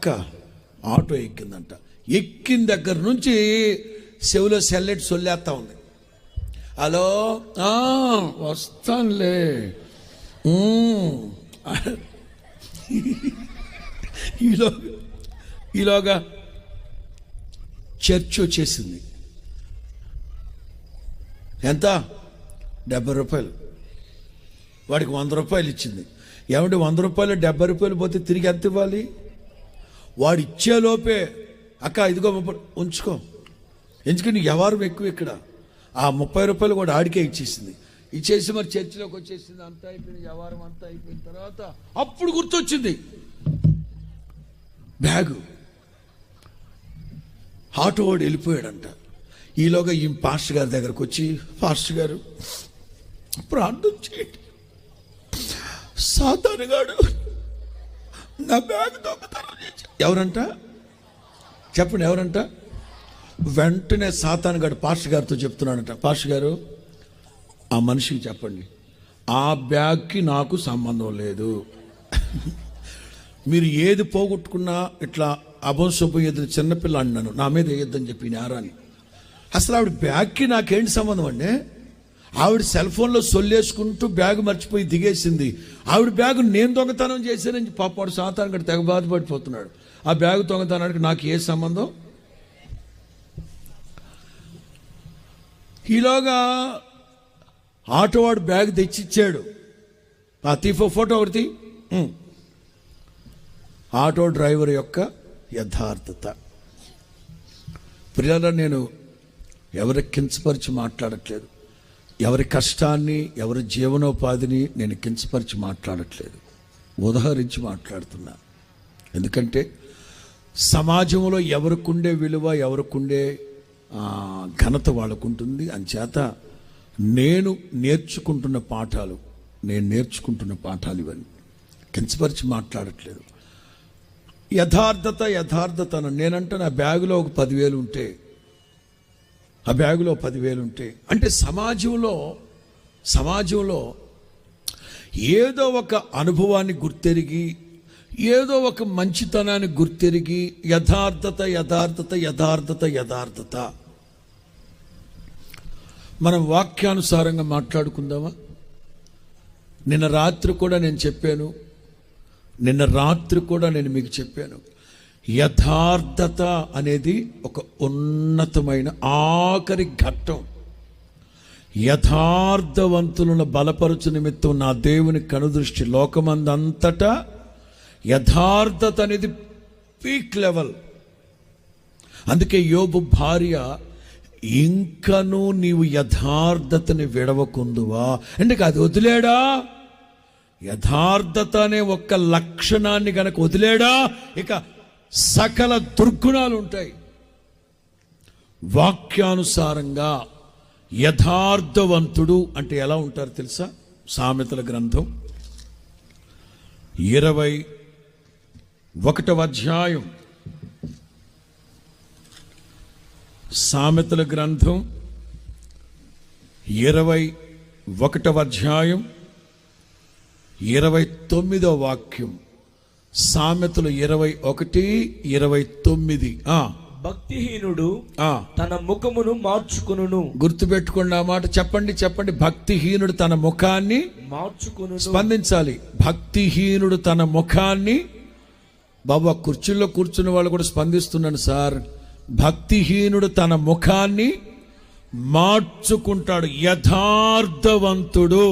అక్క ఆటో ఎక్కిందంట. ఎక్కిన దగ్గర నుంచి చెవిలో సెల్లెట్ సొల్లేస్తా ఉంది. హలో, వస్తానులే. ఈలోగా చర్చ్ వచ్చేసింది. ఎంత? 70 రూపాయలు. వాడికి 100 రూపాయలు ఇచ్చింది. ఏమంటే 100 రూపాయలు 70 రూపాయలు పోతే తిరిగి ఎంత ఇవ్వాలి? వాడు ఇచ్చేలోపే అక్క ఇదిగో ఉంచుకో, ఎందుకంటే వ్యవహారం ఎక్కువ ఇక్కడ. ఆ 30 రూపాయలు కూడా ఆడికే ఇచ్చేసింది. ఇచ్చేసి మరి చర్చిలోకి వచ్చేసింది. అంతా అయిపోయింది, వ్యవహారం అంతా అయిపోయిన తర్వాత అప్పుడు గుర్తొచ్చింది బ్యాగు. ఆటో వాడు వెళ్ళిపోయాడంట. ఈలోగా ఈ పాస్టర్ గారి దగ్గరకు వచ్చి, పాస్టర్ గారు ప్రార్థన చేయండి, సాతానుగాడు నా బ్యాగ్ దొంగతనం చేశాడు. ఎవరంట చెప్పండి, ఎవరంట? వెంటనే సాతానుగాడు పాస్టర్ గారితో చెప్తున్నాడంట, పాస్టర్ గారు ఆ మనిషికి చెప్పండి, ఆ బ్యాగ్కి నాకు సంబంధం లేదు. మీరు ఏది పోగొట్టుకున్నా ఇట్లా అభంశుభం ఎదురు చిన్నపిల్ల అన్నాను, నా మీద వేయొద్దని చెప్పి నేరాని. అసలు ఆవిడ బ్యాగ్కి నాకేంటి సంబంధం అండి? ఆవిడ సెల్ ఫోన్లో సొల్లేసుకుంటూ బ్యాగ్ మర్చిపోయి దిగేసింది. ఆవిడ బ్యాగు నేను దొంగతనం చేశానని పాపాడు సాతానుగాడు తెగ బాధపడిపోతున్నాడు. ఆ బ్యాగు దొంగతనానికి నాకు ఏ సంబంధం? ఈలోగా ఆటోవాడు బ్యాగ్ తెచ్చిచ్చాడు. ఆ ఫోటో ఒకటి. ఆటో డ్రైవర్ యొక్క యథార్థత. ప్రియులారా, నేను ఎవరి కించపరిచి మాట్లాడట్లేదు, ఎవరి కష్టాన్ని ఎవరి జీవనోపాధిని నేను కించపరిచి మాట్లాడట్లేదు, ఉదాహరించి మాట్లాడుతున్నా. ఎందుకంటే సమాజంలో ఎవరికుండే విలువ, ఎవరికుండే ఘనత వాళ్ళకుంటుంది. అంచేత నేను నేర్చుకుంటున్న పాఠాలు ఇవన్నీ కించపరిచి మాట్లాడట్లేదు. యథార్థతను నేనంటే నా బ్యాగులో ఒక 10,000 ఉంటే, ఆ బ్యాగులో 10,000 ఉంటే అంటే సమాజంలో ఏదో ఒక అనుభవాన్ని గుర్తెరిగి, ఏదో ఒక మంచితనాన్ని గుర్తెరిగి యథార్థత మనం వాక్యానుసారంగా మాట్లాడుకుందామా? నిన్న రాత్రి కూడా నేను మీకు చెప్పాను, యథార్థత అనేది ఒక ఉన్నతమైన ఆఖరి ఘట్టం. యథార్థవంతులను బలపరచు నిమిత్తం నా దేవుని కనుదృష్టి లోకమందంతటా యథార్థత అనేది పీక్ లెవెల్. అందుకే యోబు భార్య, ఇంకను నీవు యథార్థతని విడవకుందువా అంటే అది వదిలేడా? యథార్థత అనే ఒక్క లక్షణాన్ని గనక వదిలేడా ఇక సకల దుర్గుణాలు ఉంటాయి. వాక్యానుసారంగా యథార్థవంతుడు అంటే ఎలా ఉంటారు తెలుసా? సామెతల గ్రంథం 21వ అధ్యాయం. సామెతల గ్రంథం 21వ అధ్యాయం 29వ వాక్యం. సామెతలు 21:29. భక్తిహీనుడు తన ముఖమును మార్చుకును. గుర్తుపెట్టుకోండి ఆ మాట. చెప్పండి. భక్తిహీనుడు తన ముఖాన్ని మార్చుకును. స్పందించాలి. భక్తిహీనుడు తన ముఖాన్ని. బాబా కుర్చీల్లో కూర్చున్న వాళ్ళు కూడా స్పందిస్తున్నాను సార్. భక్తిహీనుడు తన ముఖాన్ని మార్చుకుంటాడు. యథార్థవంతుడు,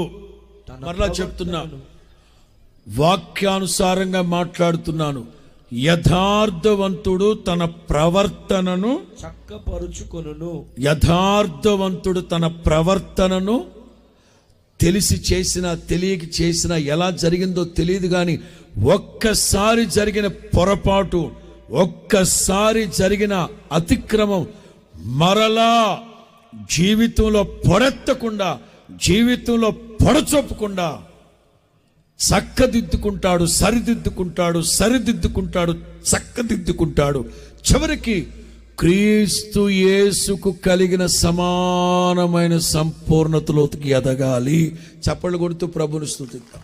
మరలా చెప్తున్నా, వాక్యానుసారంగా మాట్లాడుతున్నాను, యథార్థవంతుడు తన ప్రవర్తనను చక్కపరుచుకొనును. యథార్థవంతుడు తన ప్రవర్తనను తెలిసి చేసినా తెలియక చేసినా, ఎలా జరిగిందో తెలియదు కానీ ఒక్కసారి జరిగిన పొరపాటు, ఒక్కసారి జరిగిన అతిక్రమం మరలా జీవితంలో పొడెత్తకుండా, జీవితంలో పొడచొప్పకుండా చక్కదిద్దుకుంటాడు, చక్కదిద్దుకుంటాడు. చివరికి క్రీస్తు యేసుకు కలిగిన సమానమైన సంపూర్ణతలోకి ఎదగాలి. చప్పట్లు కొడుతూ ప్రభుని స్తుతిద్దాం.